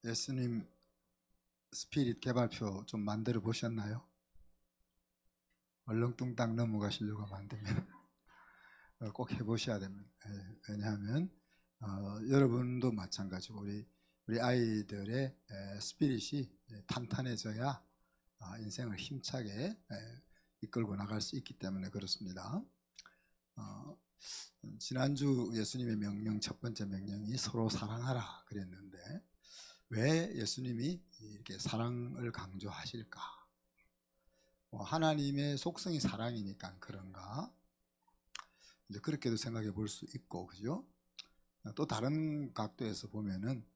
예수님 스피릿 개발표 좀 만들어 보셨나요? 얼렁뚱땅 넘어가시려고 만들면 꼭 해보셔야 됩니다. 왜냐하면 여러분도 마찬가지고 우리 아이들의 스피릿이 탄탄해져야 인생을 힘차게 이끌고 나갈 수 있기 때문에 그렇습니다. 지난주 예수님의 명령, 첫 번째 명령이 서로 사랑하라 그랬는데 왜 예수님이 이렇게 사랑을 강조하실까? 하나님의 속성이 사랑이니까 그런가? 이제 그렇게도 생각해 볼 수 있고, 그죠? 또 다른 각도에서 보면은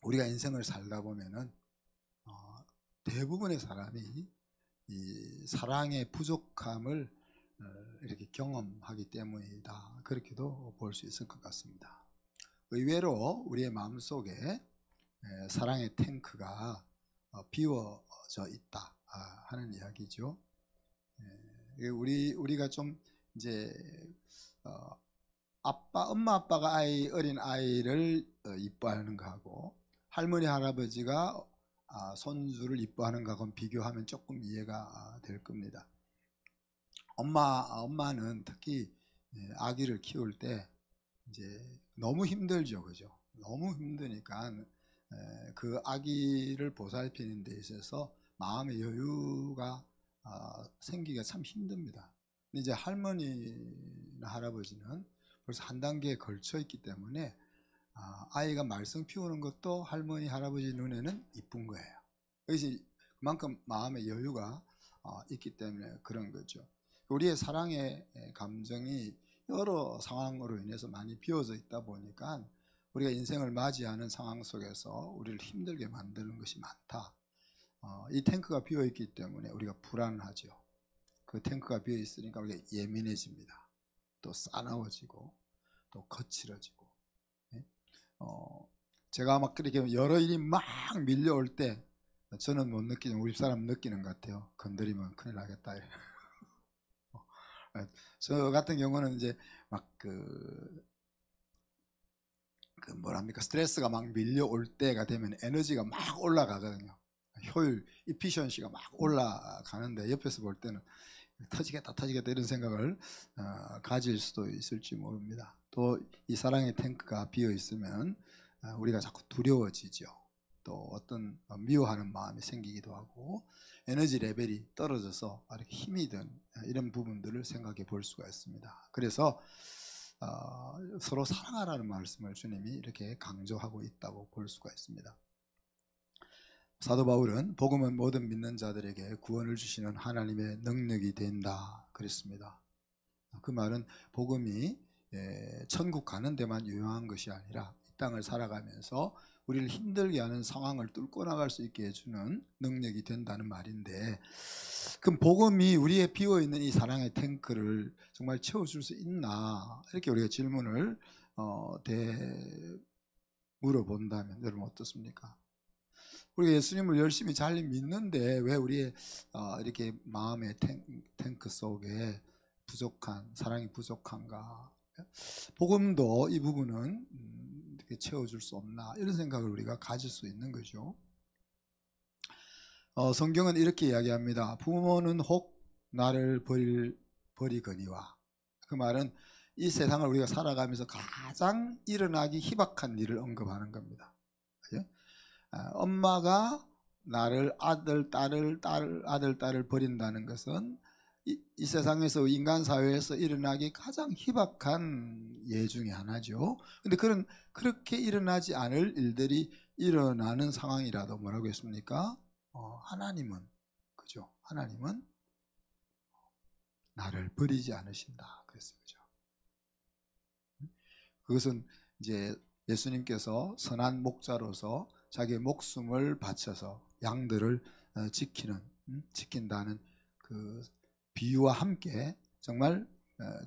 우리가 인생을 살다 보면은 대부분의 사람이 이 사랑의 부족함을 이렇게 경험하기 때문이다. 그렇게도 볼 수 있을 것 같습니다. 의외로 우리의 마음속에 사랑의 탱크가 비워져 있다 하는 이야기죠. 우리가 좀 이제 엄마 아빠가 어린 아이를 이뻐하는 거하고 할머니 할아버지가 손주를 이뻐하는 거하고는 비교하면 조금 이해가 될 겁니다. 엄마는 특히 아기를 키울 때 이제 너무 힘들죠, 그죠? 너무 힘드니까 그 아기를 보살피는 데 있어서 마음의 여유가 생기기가 참 힘듭니다. 근데 이제 할머니나 할아버지는 벌써 한 단계에 걸쳐 있기 때문에 아이가 말썽 피우는 것도 할머니 할아버지 눈에는 이쁜 거예요. 그래서 그만큼 마음의 여유가 있기 때문에 그런 거죠. 우리의 사랑의 감정이 여러 상황으로 인해서 많이 비워져 있다 보니까 우리가 인생을 맞이하는 상황 속에서 우리를 힘들게 만드는 것이 많다. 이 탱크가 비어 있기 때문에 우리가 불안하죠. 그 탱크가 비어 있으니까 우리가 예민해집니다. 또 싸나워지고 또 거칠어지고. 제가 막 그렇게 여러 일이 막 밀려올 때 저는 못 느끼지만 우리 사람 느끼는 것 같아요. 건드리면 큰일 나겠다. 저 같은 경우는 이제 막 뭐랍니까, 스트레스가 막 밀려올 때가 되면 에너지가 막 올라가거든요. 효율, 이피션시가 막 올라가는데 옆에서 볼 때는 터지겠다 이런 생각을 가질 수도 있을지 모릅니다. 또 이 사랑의 탱크가 비어 있으면 우리가 자꾸 두려워지죠. 또 어떤 미워하는 마음이 생기기도 하고 에너지 레벨이 떨어져서 이렇게 힘이 든 이런 부분들을 생각해 볼 수가 있습니다. 그래서 서로 사랑하라는 말씀을 주님이 이렇게 강조하고 있다고 볼 수가 있습니다. 사도 바울은 복음은 모든 믿는 자들에게 구원을 주시는 하나님의 능력이 된다 그랬습니다. 그 말은 복음이 천국 가는 데만 유용한 것이 아니라 이 땅을 살아가면서 우리를 힘들게 하는 상황을 뚫고 나갈 수 있게 해주는 능력이 된다는 말인데, 그럼 복음이 우리의 비어있는 이 사랑의 탱크를 정말 채워줄 수 있나, 이렇게 우리가 질문을 물어본다면 여러분 어떻습니까? 우리가 예수님을 열심히 잘 믿는데 왜 우리의 이렇게 마음의 탱크 속에 사랑이 부족한가? 복음도 이 부분은 이렇게 채워줄 수 없나, 이런 생각을 우리가 가질 수 있는 거죠. 성경은 이렇게 이야기합니다. 부모는 혹 나를 버리거니와. 그 말은 이 세상을 우리가 살아가면서 가장 일어나기 희박한 일을 언급하는 겁니다. 엄마가 나를 아들 딸을 버린다는 것은 이 세상에서, 인간 사회에서 일어나기 가장 희박한 예 중에 하나죠. 근데 그렇게 일어나지 않을 일들이 일어나는 상황이라도 뭐라고 했습니까? 하나님은, 그죠? 하나님은 나를 버리지 않으신다 그랬어요. 그죠? 그것은 이제 예수님께서 선한 목자로서 자기의 목숨을 바쳐서 양들을 지킨다는 그 비유와 함께 정말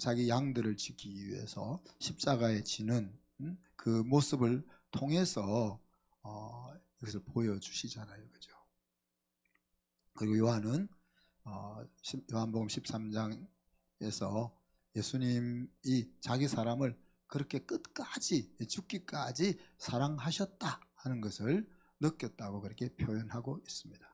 자기 양들을 지키기 위해서 십자가에 지는 그 모습을 통해서 이것을 보여주시잖아요. 그죠? 그리고 요한은 요한복음 13장에서 예수님이 자기 사람을 그렇게 끝까지, 죽기까지 사랑하셨다 하는 것을 느꼈다고 그렇게 표현하고 있습니다.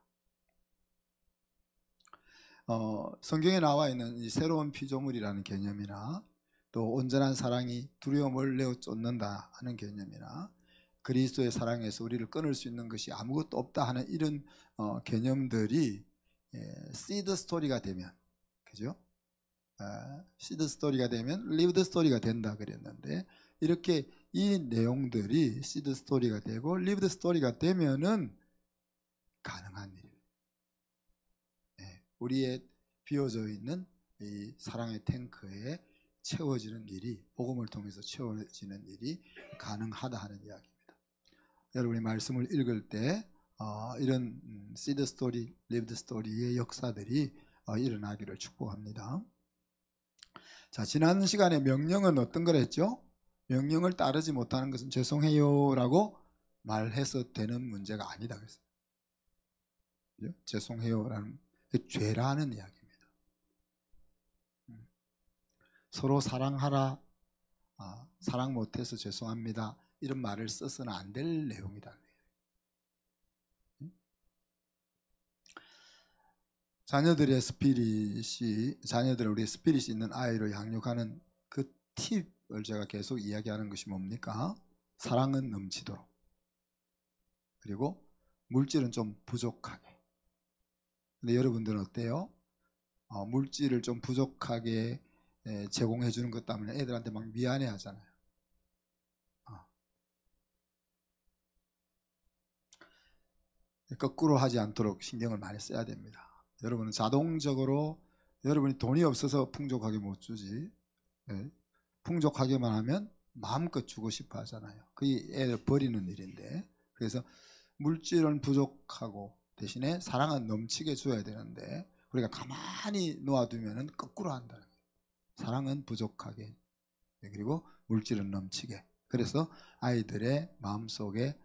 성경에 나와 있는 이 새로운 피조물이라는 개념이나 또 온전한 사랑이 두려움을 내어 쫓는다 하는 개념이나 그리스도의 사랑에서 우리를 끊을 수 있는 것이 아무것도 없다 하는 이런 개념들이 시드 스토리가 되면, 그죠? 시드 스토리가 되면 리브드 스토리가 된다 그랬는데, 이렇게 이 내용들이 시드 스토리가 되고 리브드 스토리가 되면은 가능한 일입니다. 우리의 비워져 있는 이 사랑의 탱크에 채워지는 일이, 복음을 통해서 채워지는 일이 가능하다 하는 이야기입니다. 여러분이 말씀을 읽을 때 이런 시드 스토리, 리브드 스토리의 역사들이 일어나기를 축복합니다. 자, 지난 시간에 명령은 어떤 걸 했죠? 명령을 따르지 못하는 것은 죄송해요라고 말해서 되는 문제가 아니다 그랬어요. 그죠? 죄송해요라는 죄라는 이야기입니다. 서로 사랑하라, 사랑 못해서 죄송합니다, 이런 말을 써서는 안 될 내용이다. 자녀들의 스피릿이, 자녀들을 우리 스피릿이 있는 아이로 양육하는 그 팁을 제가 계속 이야기하는 것이 뭡니까? 사랑은 넘치도록, 그리고 물질은 좀 부족하게. 근데 여러분들은 어때요? 물질을 좀 부족하게 제공해 주는 것 때문에 애들한테 막 미안해 하잖아요. 거꾸로 하지 않도록 신경을 많이 써야 됩니다. 여러분은 자동적으로, 여러분이 돈이 없어서 풍족하게 못 주지, 풍족하게만 하면 마음껏 주고 싶어 하잖아요. 그게 애를 버리는 일인데, 그래서 물질은 부족하고 대신에 사랑은 넘치게 줘야 되는데 우리가 가만히 놓아두면 거꾸로 한다는 거예요. 사랑은 부족하게, 그리고 물질은 넘치게. 그래서 아이들의 마음속에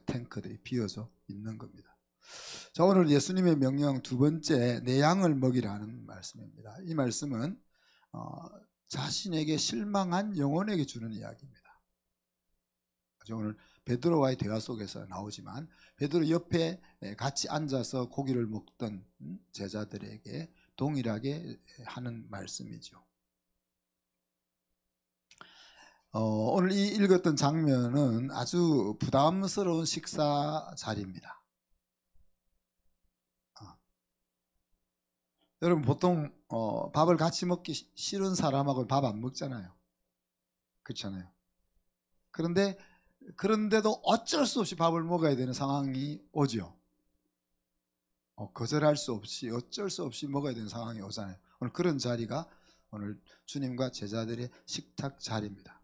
탱크들이 비어져 있는 겁니다. 자, 오늘 예수님의 명령 두 번째, 내 양을 먹이라는 말씀입니다. 이 말씀은 자신에게 실망한 영혼에게 주는 이야기입니다. 오늘 베드로와의 대화 속에서 나오지만 베드로 옆에 같이 앉아서 고기를 먹던 제자들에게 동일하게 하는 말씀이죠. 오늘 이 읽었던 장면은 아주 부담스러운 식사 자리입니다. 여러분 보통 밥을 같이 먹기 싫은 사람하고 밥 안 먹잖아요. 그렇잖아요. 그런데도 어쩔 수 없이 밥을 먹어야 되는 상황이 오죠. 거절할 수 없이 어쩔 수 없이 먹어야 되는 상황이 오잖아요. 오늘 그런 자리가 오늘 주님과 제자들의 식탁 자리입니다.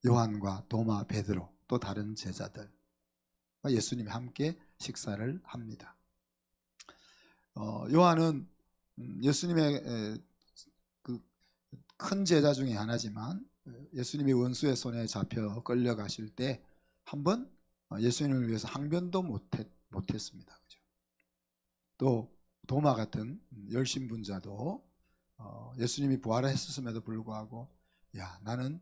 요한과 도마, 베드로, 또 다른 제자들, 예수님이 함께 식사를 합니다. 요한은 예수님의 그 큰 제자 중에 하나지만 예수님이 원수의 손에 잡혀 끌려가실 때 한번 예수님을 위해서 항변도 못했습니다. 그죠? 또 도마 같은 열심분자도 예수님이 부활했음에도 불구하고, 야, 나는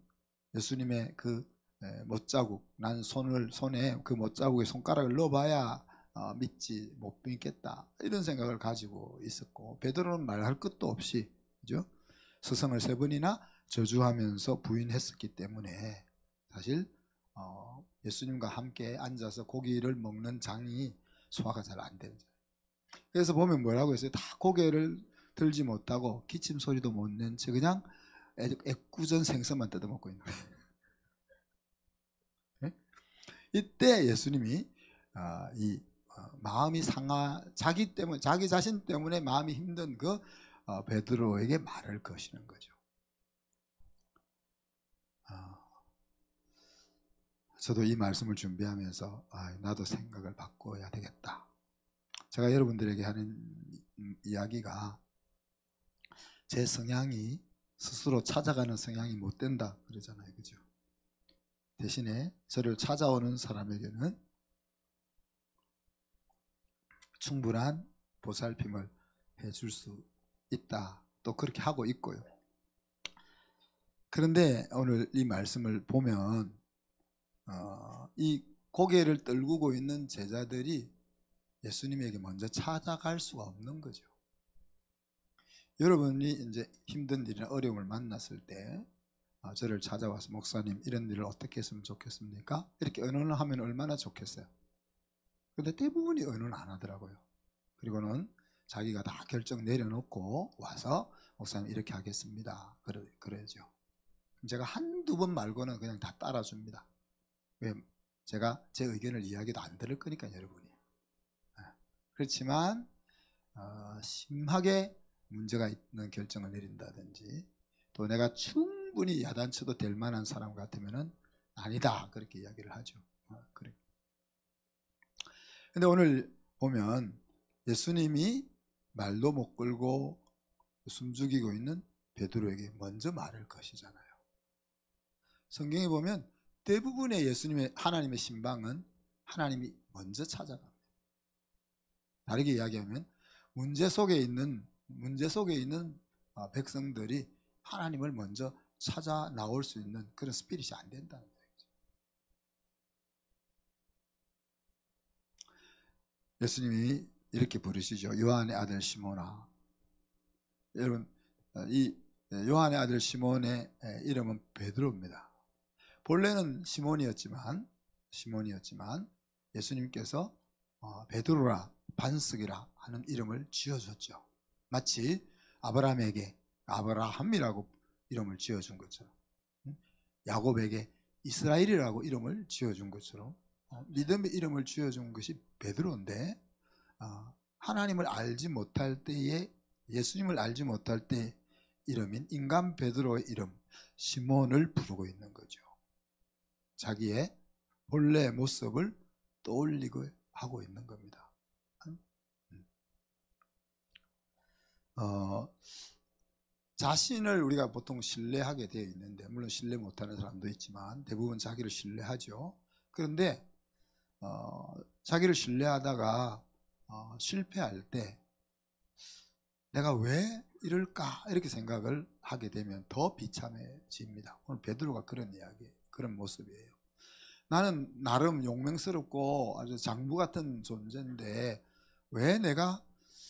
예수님의 그 못자국, 난 손에 그 못자국에 손가락을 넣어봐야 믿지 못 믿겠다, 이런 생각을 가지고 있었고, 베드로는 말할 것도 없이, 그죠? 스승을 3번이나 저주하면서 부인했었기 때문에 사실 예수님과 함께 앉아서 고기를 먹는 장이 소화가 잘 안 되는 거예요. 그래서 보면 뭐라고 했어요? 다 고개를 들지 못하고 기침 소리도 못 낸 채 그냥 애꿎은 생선만 뜯어먹고 있는 거예요. 이때 예수님이 마음이 자기 자신 때문에 마음이 힘든 그 베드로에게 말을 거시는 거죠. 저도 이 말씀을 준비하면서 나도 생각을 바꿔야 되겠다. 제가 여러분들에게 하는 이야기가, 제 성향이 스스로 찾아가는 성향이 못 된다 그러잖아요. 그죠? 대신에 저를 찾아오는 사람에게는 충분한 보살핌을 해줄 수 있다. 또 그렇게 하고 있고요. 그런데 오늘 이 말씀을 보면 이 고개를 떨구고 있는 제자들이 예수님에게 먼저 찾아갈 수가 없는 거죠. 여러분이 이제 힘든 일이나 어려움을 만났을 때 저를 찾아와서 목사님 이런 일을 어떻게 했으면 좋겠습니까? 이렇게 의논을 하면 얼마나 좋겠어요. 근데 대부분이 의논 안 하더라고요. 그리고는 자기가 다 결정 내려놓고 와서 목사님 이렇게 하겠습니다. 그러죠. 제가 한두 번 말고는 그냥 다 따라줍니다. 왜? 제가 제 의견을 이야기도 안 들을 거니까 여러분이. 그렇지만 심하게 문제가 있는 결정을 내린다든지 또 내가 충분히 야단쳐도 될 만한 사람 같으면은 아니다 그렇게 이야기를 하죠. 그래. 근데 오늘 보면 예수님이 말도 못 걸고 숨죽이고 있는 베드로에게 먼저 말할 것이잖아요. 성경에 보면 대부분의 예수님의 하나님의 신방은 하나님이 먼저 찾아갑니다. 다르게 이야기하면 문제 속에 있는 백성들이 하나님을 먼저 찾아 나올 수 있는 그런 스피릿이 안 된다는 얘기죠. 예수님이 이렇게 부르시죠. 요한의 아들 시몬아. 여러분, 이 요한의 아들 시몬의 이름은 베드로입니다. 본래는 시몬이었지만 예수님께서 베드로라 반석이라 하는 이름을 지어줬죠. 마치 아브라함에게 아브라함이라고 이름을 지어준 것처럼, 야곱에게 이스라엘이라고 이름을 지어준 것처럼 믿음의 이름을 지어준 것이 베드로인데, 하나님을 알지 못할 때에, 예수님을 알지 못할 때 이름인 인간 베드로의 이름 시몬을 부르고 있는 거죠. 자기의 본래 모습을 떠올리고 하고 있는 겁니다. 자신을 우리가 보통 신뢰하게 되어 있는데, 물론 신뢰 못하는 사람도 있지만 대부분 자기를 신뢰하죠. 그런데 자기를 신뢰하다가 실패할 때 내가 왜 이럴까 이렇게 생각을 하게 되면 더 비참해집니다. 오늘 베드로가 그런 모습이에요. 나는 나름 용맹스럽고 아주 장부 같은 존재인데 왜 내가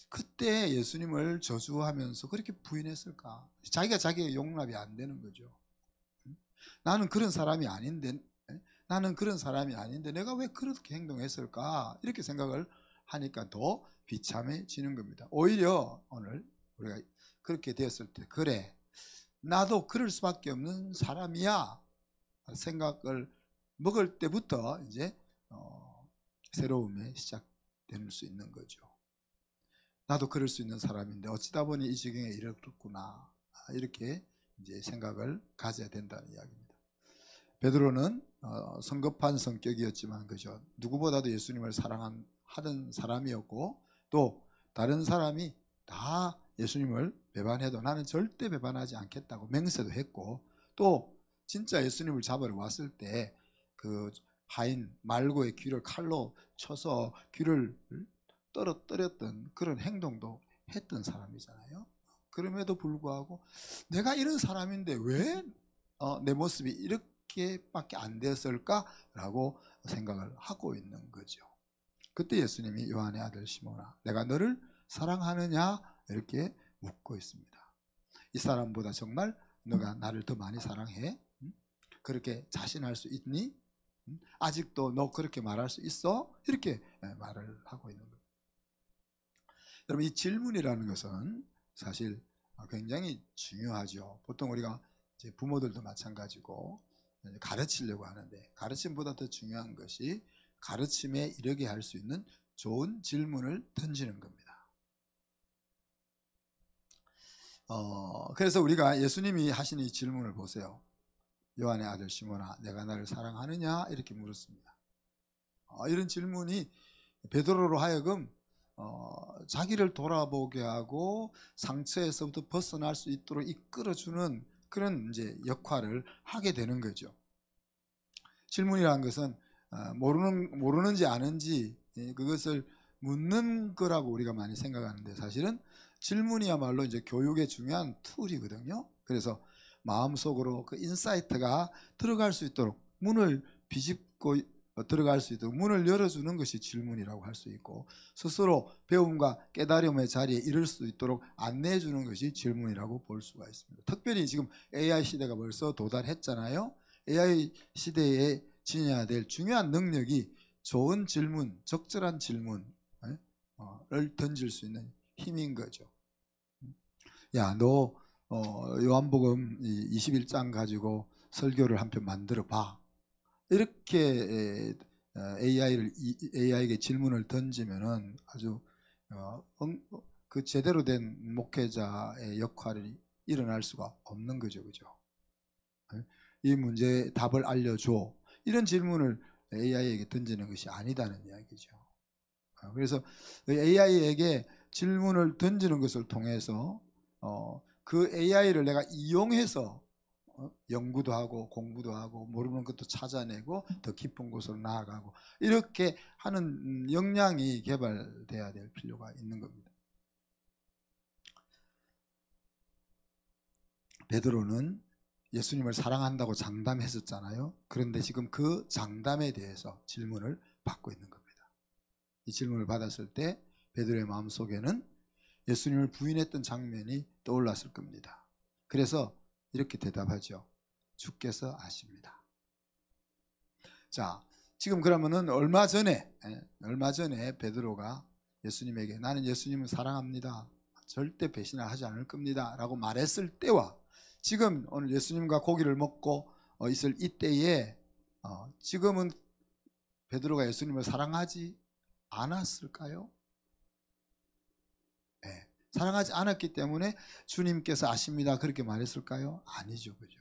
그때 예수님을 저주하면서 그렇게 부인했을까? 자기가 자기의 용납이 안 되는 거죠. 나는 그런 사람이 아닌데 내가 왜 그렇게 행동했을까? 이렇게 생각을 하니까 더 비참해지는 겁니다. 오히려 오늘 우리가 그렇게 되었을 때, 그래, 나도 그럴 수밖에 없는 사람이야 생각을 먹을 때부터 이제 새로움이 시작될 수 있는 거죠. 나도 그럴 수 있는 사람인데 어찌다 보니 이 지경에 이르렀구나, 이렇게 이제 생각을 가져야 된다는 이야기입니다. 베드로는 성급한 성격이었지만 그죠, 누구보다도 예수님을 사랑하던 사람이었고, 또 다른 사람이 다 예수님을 배반해도 나는 절대 배반하지 않겠다고 맹세도 했고, 또 진짜 예수님을 잡으러 왔을 때 그 하인 말고의 귀를 칼로 쳐서 귀를 떨어뜨렸던 그런 행동도 했던 사람이잖아요. 그럼에도 불구하고 내가 이런 사람인데 왜 내 모습이 이렇게밖에 안 됐을까라고 생각을 하고 있는 거죠. 그때 예수님이 요한의 아들 시몬아, 내가 너를 사랑하느냐 이렇게 묻고 있습니다. 이 사람보다 정말 너가 나를 더 많이 사랑해? 그렇게 자신할 수 있니? 아직도 너 그렇게 말할 수 있어? 이렇게 말을 하고 있는 거예요. 여러분, 이 질문이라는 것은 사실 굉장히 중요하죠. 보통 우리가 이제 부모들도 마찬가지고 가르치려고 하는데, 가르침보다 더 중요한 것이 가르침에 이르게 할 수 있는 좋은 질문을 던지는 겁니다. 그래서 우리가 예수님이 하신 이 질문을 보세요. 요한의 아들 시몬아, 내가 나를 사랑하느냐 이렇게 물었습니다. 이런 질문이 베드로로 하여금 자기를 돌아보게 하고 상처에서부터 벗어날 수 있도록 이끌어주는 그런 이제 역할을 하게 되는 거죠. 질문이라는 것은 모르는지 아는지 그것을 묻는 거라고 우리가 많이 생각하는데, 사실은 질문이야말로 이제 교육의 중요한 툴이거든요. 그래서 마음속으로 그 인사이트가 들어갈 수 있도록 문을 비집고 들어갈 수 있도록 문을 열어주는 것이 질문이라고 할 수 있고, 스스로 배움과 깨달음의 자리에 이를 수 있도록 안내해 주는 것이 질문이라고 볼 수가 있습니다. 특별히 지금 AI 시대가 벌써 도달했잖아요. AI 시대에 지녀야 될 중요한 능력이 좋은 질문, 적절한 질문을 던질 수 있는 힘인 거죠. 야, 너 요한복음 21장 가지고 설교를 한 편 만들어 봐. 이렇게 AI에게 질문을 던지면은 아주 그 제대로 된 목회자의 역할이 일어날 수가 없는 거죠, 그죠? 이 문제의 답을 알려줘. 이런 질문을 AI에게 던지는 것이 아니다는 이야기죠. 그래서 AI에게 질문을 던지는 것을 통해서 그 AI를 내가 이용해서 연구도 하고 공부도 하고 모르는 것도 찾아내고 더 깊은 곳으로 나아가고 이렇게 하는 역량이 개발돼야 될 필요가 있는 겁니다. 베드로는 예수님을 사랑한다고 장담했었잖아요. 그런데 지금 그 장담에 대해서 질문을 받고 있는 겁니다. 이 질문을 받았을 때 베드로의 마음속에는 예수님을 부인했던 장면이 떠올랐을 겁니다. 그래서 이렇게 대답하죠. 주께서 아십니다. 자, 지금 그러면은 얼마 전에 베드로가 예수님에게 나는 예수님을 사랑합니다. 절대 배신을 하지 않을 겁니다. 라고 말했을 때와 지금 오늘 예수님과 고기를 먹고 있을 이때에 지금은 베드로가 예수님을 사랑하지 않았을까요? 네, 사랑하지 않았기 때문에 주님께서 아십니다. 그렇게 말했을까요? 아니죠. 그죠?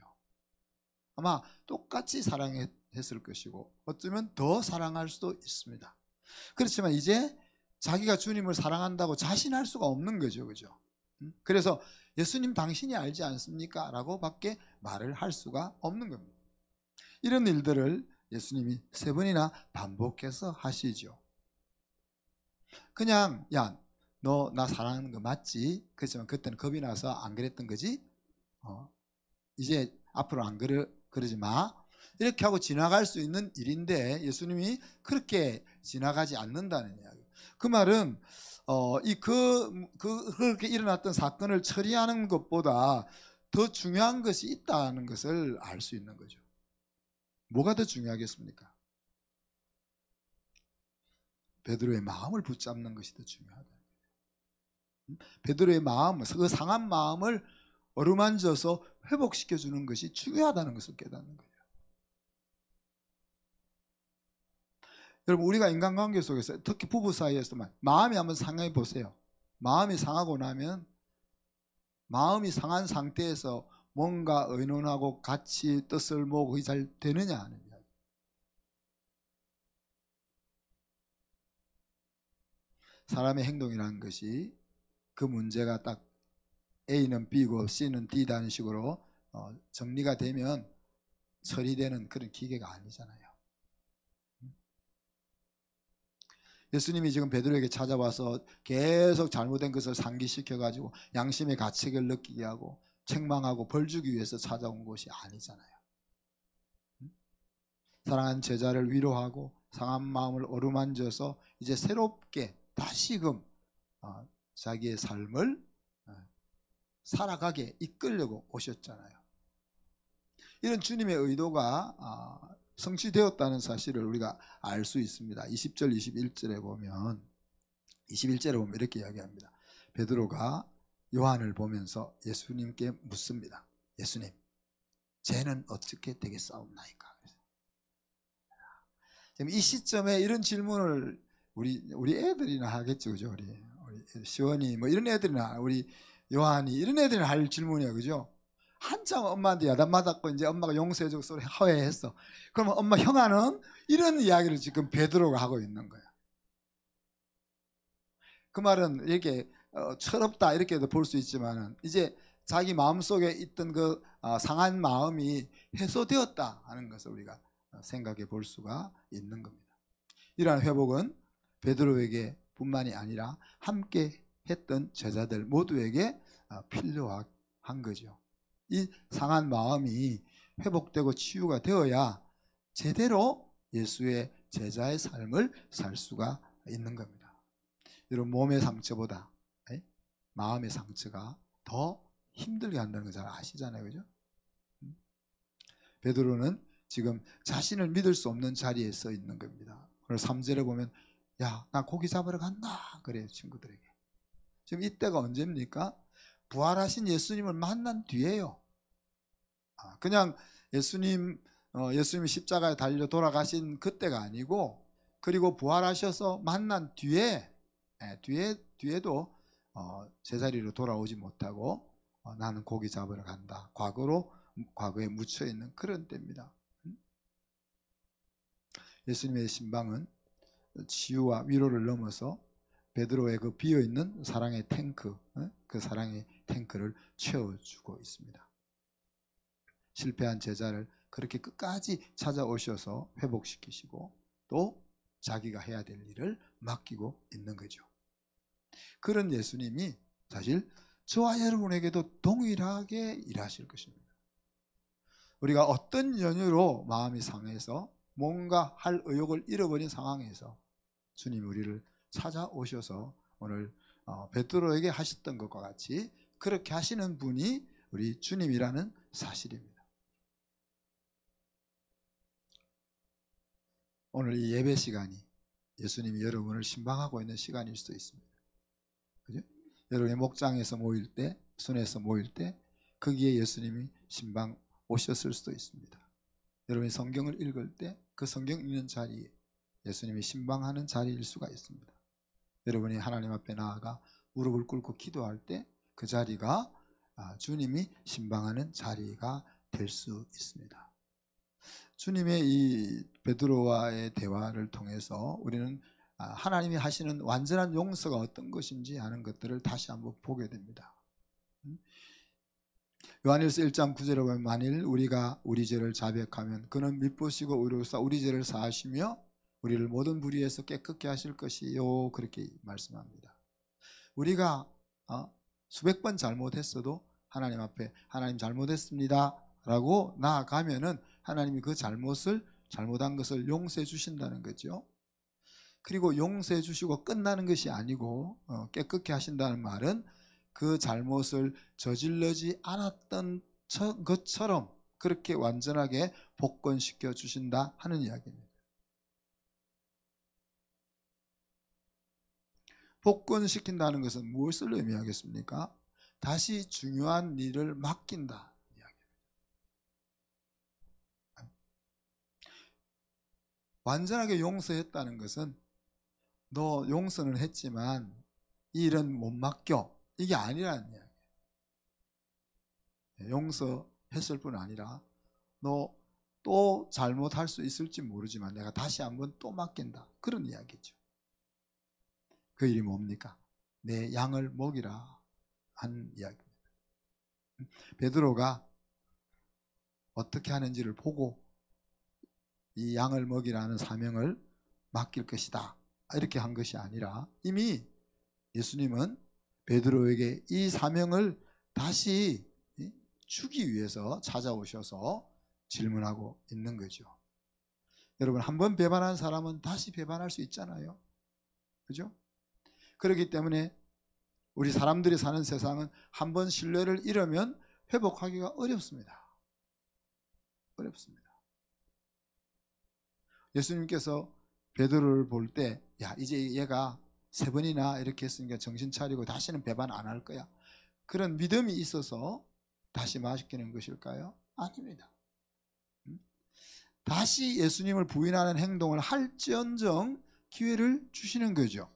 아마 똑같이 사랑했을 것이고 어쩌면 더 사랑할 수도 있습니다. 그렇지만 이제 자기가 주님을 사랑한다고 자신할 수가 없는 거죠. 그죠? 그래서 예수님 당신이 알지 않습니까? 라고 밖에 말을 할 수가 없는 겁니다. 이런 일들을 예수님이 3번이나 반복해서 하시죠. 그냥 야, 너 나 사랑하는 거 맞지? 그렇지만 그때는 겁이 나서 안 그랬던 거지? 이제 앞으로 안 그러지 마. 이렇게 하고 지나갈 수 있는 일인데 예수님이 그렇게 지나가지 않는다는 이야기. 그 말은 그렇게 일어났던 사건을 처리하는 것보다 더 중요한 것이 있다는 것을 알 수 있는 거죠. 뭐가 더 중요하겠습니까? 베드로의 마음을 붙잡는 것이 더 중요하다. 베드로의 마음, 그 상한 마음을 어루만져서 회복시켜 주는 것이 중요하다는 것을 깨닫는 거예요. 여러분, 우리가 인간관계 속에서 특히 부부 사이에서만 마음이 한번 상해 보세요. 마음이 상하고 나면 마음이 상한 상태에서 뭔가 의논하고 같이 뜻을 모으고 잘 되느냐 하는 이야기. 사람의 행동이라는 것이 그 문제가 딱 A는 B고 C는 D다는 식으로 정리가 되면 처리되는 그런 기계가 아니잖아요. 예수님이 지금 베드로에게 찾아와서 계속 잘못된 것을 상기시켜가지고 양심의 가책을 느끼게 하고 책망하고 벌 주기 위해서 찾아온 것이 아니잖아요. 사랑하는 제자를 위로하고 상한 마음을 어루만져서 이제 새롭게 다시금 자기의 삶을 살아가게 이끌려고 오셨잖아요. 이런 주님의 의도가 성취되었다는 사실을 우리가 알 수 있습니다. 20절 21절에 보면 이렇게 이야기합니다. 베드로가 요한을 보면서 예수님께 묻습니다. 예수님, 죄는 어떻게 되겠사옵나이까? 지금 이 시점에 이런 질문을 우리 애들이나 하겠죠, 그죠? 우리 시원이 뭐 이런 애들이나 우리 요한이 이런 애들이나 할 질문이에요, 그죠? 한참 엄마한테 야단 맞았고 이제 엄마가 용서해주고 소리 하회했어. 그러면 엄마 형아는 이런 이야기를 지금 베드로가 하고 있는 거야. 그 말은 이렇게 철없다 이렇게도 볼 수 있지만 이제 자기 마음속에 있던 그 상한 마음이 해소되었다 하는 것을 우리가 생각해 볼 수가 있는 겁니다. 이러한 회복은 베드로에게 뿐만이 아니라 함께 했던 제자들 모두에게 필요한 거죠. 이 상한 마음이 회복되고 치유가 되어야 제대로 예수의 제자의 삶을 살 수가 있는 겁니다. 여러분, 몸의 상처보다 마음의 상처가 더 힘들게 한다는 거 잘 아시잖아요, 그죠? 베드로는 지금 자신을 믿을 수 없는 자리에 서 있는 겁니다. 오늘 3절에 보면 야, 나 고기 잡으러 간다 그래요, 친구들에게. 지금 이때가 언제입니까? 부활하신 예수님을 만난 뒤에요. 그냥 예수님이 십자가에 달려 돌아가신 그때가 아니고, 그리고 부활하셔서 만난 뒤에도 제자리로 돌아오지 못하고 나는 고기 잡으러 간다. 과거에 묻혀 있는 그런 때입니다. 예수님의 신방은 치유와 위로를 넘어서 베드로의 그 비어있는 사랑의 탱크, 그 사랑의 탱크를 채워주고 있습니다. 실패한 제자를 그렇게 끝까지 찾아오셔서 회복시키시고 또 자기가 해야 될 일을 맡기고 있는 거죠. 그런 예수님이 사실 저와 여러분에게도 동일하게 일하실 것입니다. 우리가 어떤 연유로 마음이 상해서 뭔가 할 의욕을 잃어버린 상황에서 주님이 우리를 찾아오셔서 오늘 베드로에게 하셨던 것과 같이 그렇게 하시는 분이 우리 주님이라는 사실입니다. 오늘 이 예배 시간이 예수님이 여러분을 신방하고 있는 시간일 수도 있습니다. 그죠? 여러분의 목장에서 모일 때, 순회에서 모일 때 거기에 예수님이 신방 오셨을 수도 있습니다. 여러분이 성경을 읽을 때 그 성경 읽는 자리에 예수님이 신방하는 자리일 수가 있습니다. 여러분이 하나님 앞에 나아가 무릎을 꿇고 기도할 때 그 자리가 주님이 신방하는 자리가 될 수 있습니다. 주님의 이 베드로와의 대화를 통해서 우리는 하나님이 하시는 완전한 용서가 어떤 것인지 하는 것들을 다시 한번 보게 됩니다. 요한일서 1장 9절에 보면 만일 우리가 우리 죄를 자백하면 그는 미쁘시고 의로우사 우리 죄를 사하시며 우리를 모든 불의에서 깨끗게 하실 것이요, 그렇게 말씀합니다. 우리가 수백 번 잘못했어도 하나님 앞에 하나님 잘못했습니다 라고 나아가면은 하나님이 그 잘못한 것을 용서해 주신다는 거죠. 그리고 용서해 주시고 끝나는 것이 아니고 깨끗게 하신다는 말은 그 잘못을 저질러지 않았던 것처럼 그렇게 완전하게 복권시켜 주신다 하는 이야기입니다. 복권시킨다는 것은 무엇을 의미하겠습니까? 다시 중요한 일을 맡긴다 이야기입니다. 완전하게 용서했다는 것은 너 용서는 했지만 이 일은 못 맡겨, 이게 아니라는 이야기예요. 용서했을 뿐 아니라 너 또 잘못할 수 있을지 모르지만 내가 다시 한번 또 맡긴다, 그런 이야기죠. 그 일이 뭡니까? 내 양을 먹이라 하는 이야기입니다. 베드로가 어떻게 하는지를 보고 이 양을 먹이라는 사명을 맡길 것이다 이렇게 한 것이 아니라 이미 예수님은 베드로에게 이 사명을 다시 주기 위해서 찾아오셔서 질문하고 있는 거죠. 여러분, 한번 배반한 사람은 다시 배반할 수 있잖아요. 그죠? 그렇기 때문에 우리 사람들이 사는 세상은 한번 신뢰를 잃으면 회복하기가 어렵습니다. 어렵습니다. 예수님께서 베드로를 볼 때 야, 이제 얘가 3번이나 이렇게 했으니까 정신 차리고 다시는 배반 안 할 거야, 그런 믿음이 있어서 다시 맡기는 것일까요? 아닙니다. 다시 예수님을 부인하는 행동을 할지언정 기회를 주시는 거죠.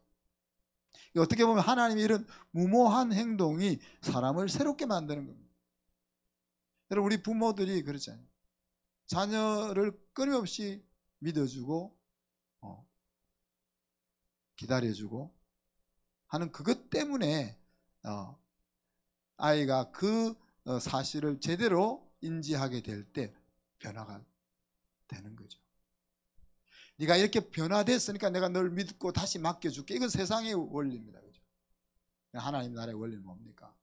어떻게 보면 하나님의 이런 무모한 행동이 사람을 새롭게 만드는 겁니다. 여러분, 우리 부모들이 그렇잖아요. 자녀를 끊임없이 믿어주고 기다려주고 하는 그것 때문에 아이가 그 사실을 제대로 인지하게 될 때 변화가 되는 거죠. 네가 이렇게 변화됐으니까 내가 널 믿고 다시 맡겨줄게. 이건 세상의 원리입니다. 그죠? 하나님 나라의 원리는 뭡니까?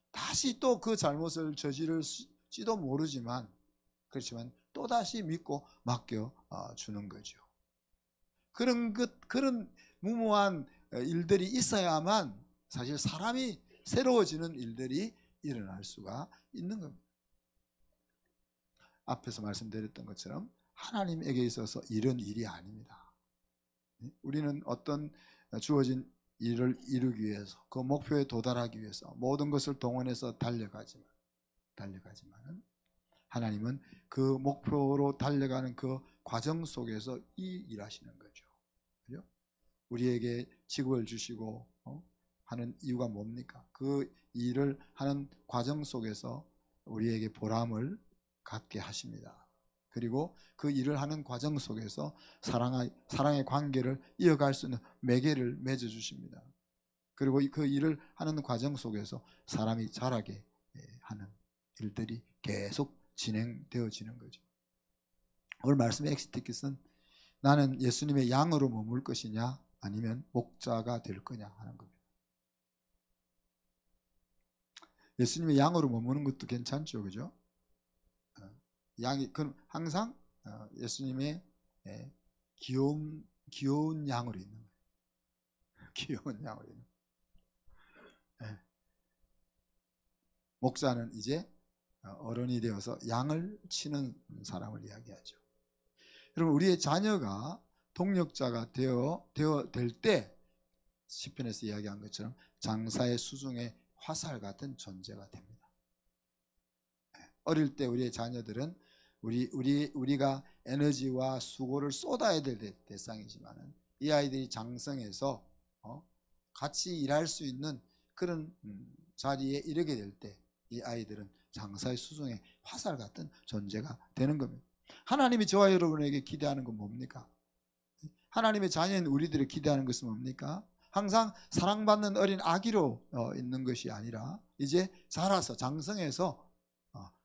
다시 또 그 잘못을 저지를지도 모르지만 그렇지만 또다시 믿고 맡겨 주는 거죠. 그런 무모한 일들이 있어야만 사실 사람이 새로워지는 일들이 일어날 수가 있는 겁니다. 앞에서 말씀드렸던 것처럼 하나님에게 있어서 일은 일이 아닙니다. 우리는 어떤 주어진 일을 이루기 위해서 그 목표에 도달하기 위해서 모든 것을 동원해서 달려가지만은 하나님은 그 목표로 달려가는 그 과정 속에서 일하시는 거죠. 그죠? 우리에게 직업을 주시고 하는 이유가 뭡니까? 그 일을 하는 과정 속에서 우리에게 보람을 갖게 하십니다. 그리고 그 일을 하는 과정 속에서 사랑의 관계를 이어갈 수 있는 매개를 맺어주십니다. 그리고 그 일을 하는 과정 속에서 사람이 자라게 하는 일들이 계속 진행되어지는 거죠. 오늘 말씀의 엑시티킷은 나는 예수님의 양으로 머물 것이냐 아니면 목자가 될 거냐 하는 겁니다. 예수님의 양으로 머무는 것도 괜찮죠, 그죠? 양이 그럼 항상 예수님의 귀여운 양으로 있는 거예요. 귀여운 양으로 있는 거예요. 목자는 이제 어른이 되어서 양을 치는 사람을 이야기하죠. 여러분, 우리의 자녀가 동력자가 될 때 시편에서 이야기한 것처럼 장사의 수중의 화살 같은 존재가 됩니다. 어릴 때 우리의 자녀들은 우리가 에너지와 수고를 쏟아야 될 대상이지만은 이 아이들이 장성해서 같이 일할 수 있는 그런 자리에 이르게 될 때 이 아이들은 장사의 수중의 화살 같은 존재가 되는 겁니다. 하나님이 저와 여러분에게 기대하는 건 뭡니까? 하나님의 자녀인 우리들이 기대하는 것은 뭡니까? 항상 사랑받는 어린 아기로 있는 것이 아니라 이제 자라서 장성해서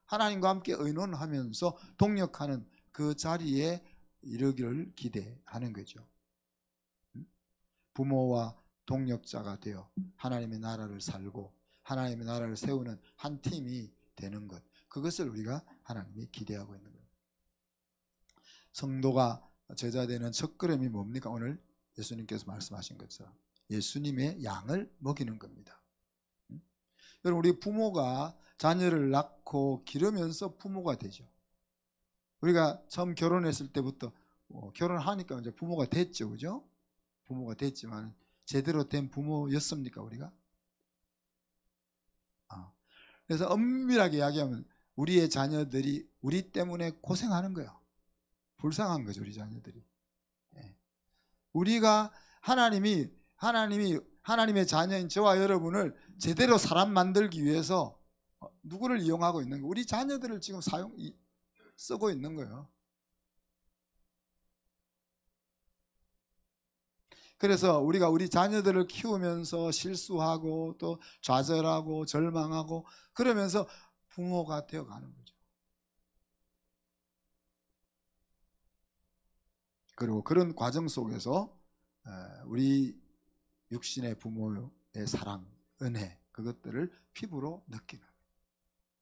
하나님과 함께 의논하면서 동력하는 그 자리에 이르기를 기대하는 거죠. 부모와 동력자가 되어 하나님의 나라를 살고 하나님의 나라를 세우는 한 팀이 되는 것, 그것을 우리가 하나님이 기대하고 있는 겁니다. 성도가 제자되는 첫걸음이 뭡니까? 오늘 예수님께서 말씀하신 것처럼 예수님의 양을 먹이는 겁니다. 여러분, 우리 부모가 자녀를 낳고 기르면서 부모가 되죠. 우리가 처음 결혼했을 때부터 결혼하니까 이제 부모가 됐죠, 그죠? 부모가 됐지만 제대로 된 부모였습니까, 우리가? 그래서 엄밀하게 이야기하면 우리의 자녀들이 우리 때문에 고생하는 거예요. 불쌍한 거죠, 우리 자녀들이. 우리가 하나님의 자녀인 저와 여러분을 제대로 사람 만들기 위해서 누구를 이용하고 있는 거예요? 우리 자녀들을 지금 쓰고 있는 거예요. 그래서 우리가 우리 자녀들을 키우면서 실수하고 또 좌절하고 절망하고 그러면서 부모가 되어가는 거죠. 그리고 그런 과정 속에서 우리 육신의 부모의 사랑, 은혜, 그것들을 피부로 느끼는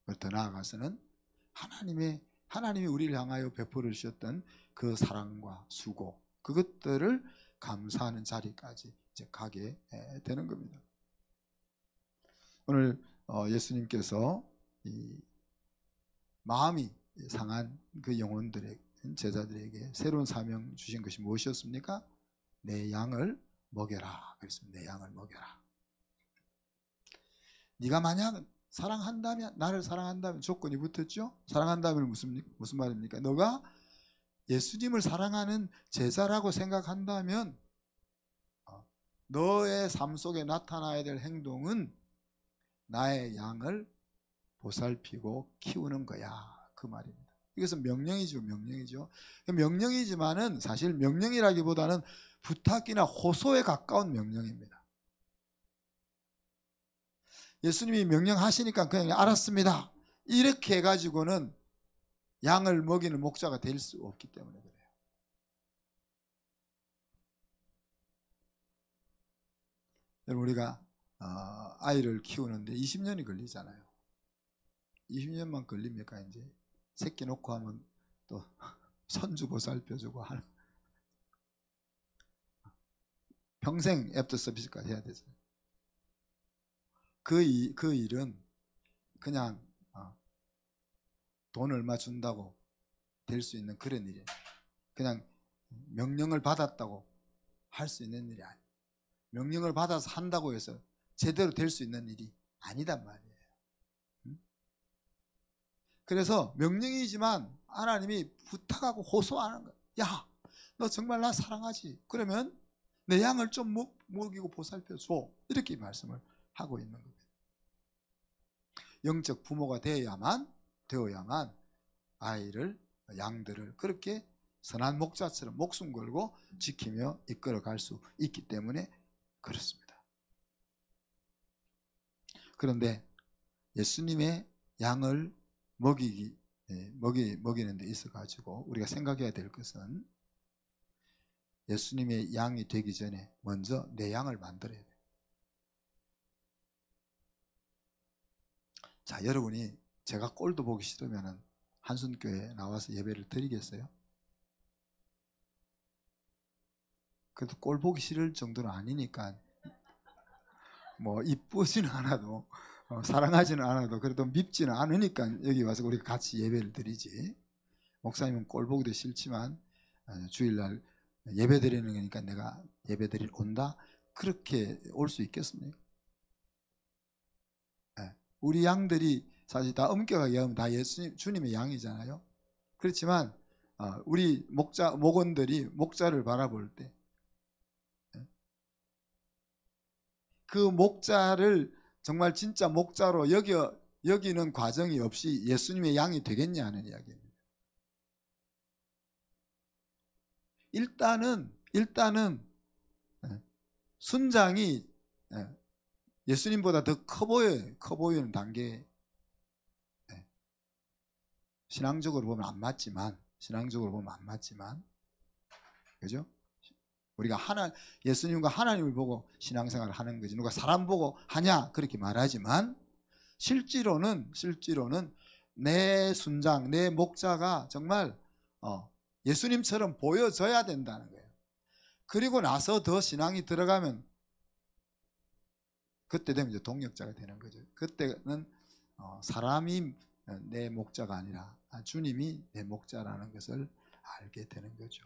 거예요. 더 나아가서는 하나님이 우리를 향하여 베풀어 주셨던 그 사랑과 수고, 그것들을 감사하는 자리까지 이제 가게 되는 겁니다. 오늘 예수님께서 이 마음이 상한 그 영혼들의 제자들에게 새로운 사명 주신 것이 무엇이었습니까? 내 양을 먹여라. 그랬습니다. 내 양을 먹여라. 네가 만약 나를 사랑한다면 조건이 붙었죠? 사랑한다면 무슨 말입니까? 너가 예수님을 사랑하는 제자라고 생각한다면 너의 삶 속에 나타나야 될 행동은 나의 양을 보살피고 키우는 거야, 그 말입니다. 이것은 명령이죠. 명령이지만은 사실 명령이라기보다는 부탁이나 호소에 가까운 명령입니다. 예수님이 명령하시니까 그냥 알았습니다 이렇게 해가지고는 양을 먹이는 목자가 될 수 없기 때문에 그래요. 여러분, 우리가 아이를 키우는데 20년이 걸리잖아요. 20년만 걸립니까? 이제 새끼 놓고 하면 또 손주 보살펴주고 하는, 평생 애프터 서비스까지 해야 되죠. 그 일은 그냥 돈 얼마 준다고 될 수 있는 그런 일이에요. 그냥 명령을 받았다고 할 수 있는 일이 아니에요. 명령을 받아서 한다고 해서 제대로 될 수 있는 일이 아니단 말이에요. 그래서 명령이지만 하나님이 부탁하고 호소하는 거예요. 야, 너 정말 나 사랑하지? 그러면 내 양을 좀 먹이고 보살펴줘. 이렇게 말씀을 하고 있는 겁니다. 영적 부모가 되어야만 아이를, 양들을 그렇게 선한 목자처럼 목숨 걸고 지키며 이끌어갈 수 있기 때문에 그렇습니다. 그런데 예수님의 양을 먹이는 데 있어 가지고 우리가 생각해야 될 것은, 예수님의 양이 되기 전에 먼저 내 양을 만들어야 돼요. 자, 여러분이 제가 꼴도 보기 싫으면 한순교회에 나와서 예배를 드리겠어요? 그래도 꼴 보기 싫을 정도는 아니니까, 뭐 이쁘지는 않아도 사랑하지는 않아도 그래도 밉지는 않으니까 여기 와서 우리가 같이 예배를 드리지. 목사님은 꼴 보기도 싫지만 주일날 예배 드리는 거니까 내가 예배 드리러 온다, 그렇게 올 수 있겠습니까? 네. 우리 양들이 사실 다 엄격하게 얘기하면 다 주님의 양이잖아요. 그렇지만 우리 목원들이 목자를 바라볼 때 그 목자를 정말 진짜 목자로 여기는 과정이 없이 예수님의 양이 되겠냐는 이야기입니다. 일단은 순장이 예수님보다 더 커 보이는 단계, 신앙적으로 보면 안 맞지만, 그죠? 우리가 예수님과 하나님을 보고 신앙생활을 하는 거지, 누가 사람 보고 하냐 그렇게 말하지만, 실제로는 내 순장, 내 목자가 정말 예수님처럼 보여져야 된다는 거예요. 그리고 나서 더 신앙이 들어가면 그때 되면 이제 동역자가 되는 거죠. 그때는 사람이 내 목자가 아니라 주님이 내 목자라는 것을 알게 되는 거죠.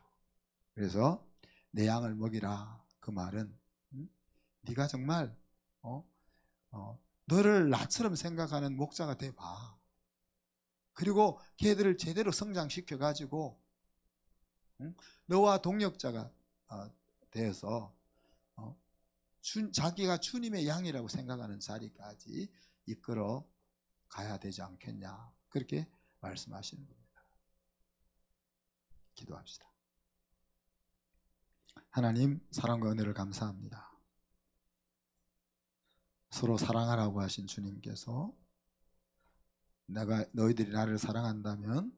그래서 내 양을 먹이라, 그 말은 네가 정말 너를 나처럼 생각하는 목자가 돼봐. 그리고 걔들을 제대로 성장시켜 가지고 너와 동역자가 되어서 자기가 주님의 양이라고 생각하는 자리까지 이끌어 가야 되지 않겠냐, 그렇게 말씀하시는 겁니다. 기도합시다. 하나님, 사랑과 은혜를 감사합니다. 서로 사랑하라고 하신 주님께서 너희들이 나를 사랑한다면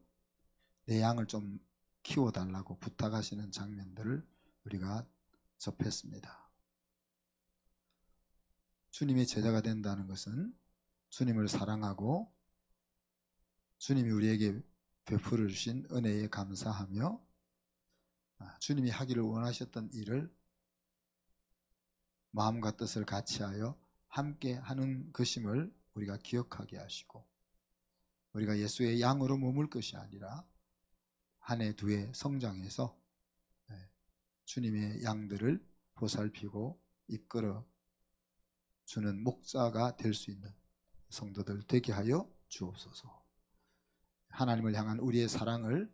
내 양을 좀 키워달라고 부탁하시는 장면들을 우리가 접했습니다. 주님의 제자가 된다는 것은 주님을 사랑하고 주님이 우리에게 베풀어 주신 은혜에 감사하며 주님이 하기를 원하셨던 일을 마음과 뜻을 같이하여 함께 하는 것임을 우리가 기억하게 하시고, 우리가 예수의 양으로 머물 것이 아니라 한 해 두 해 성장해서 주님의 양들을 보살피고 이끌어 주는 목자가 될 수 있는 성도들 되게 하여 주옵소서. 하나님을 향한 우리의 사랑을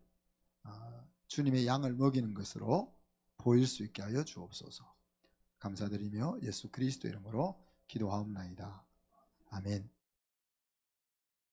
주님의 양을 먹이는 것으로 보일 수 있게 하여 주옵소서. 감사드리며 예수 그리스도 이름으로 기도하옵나이다. 아멘.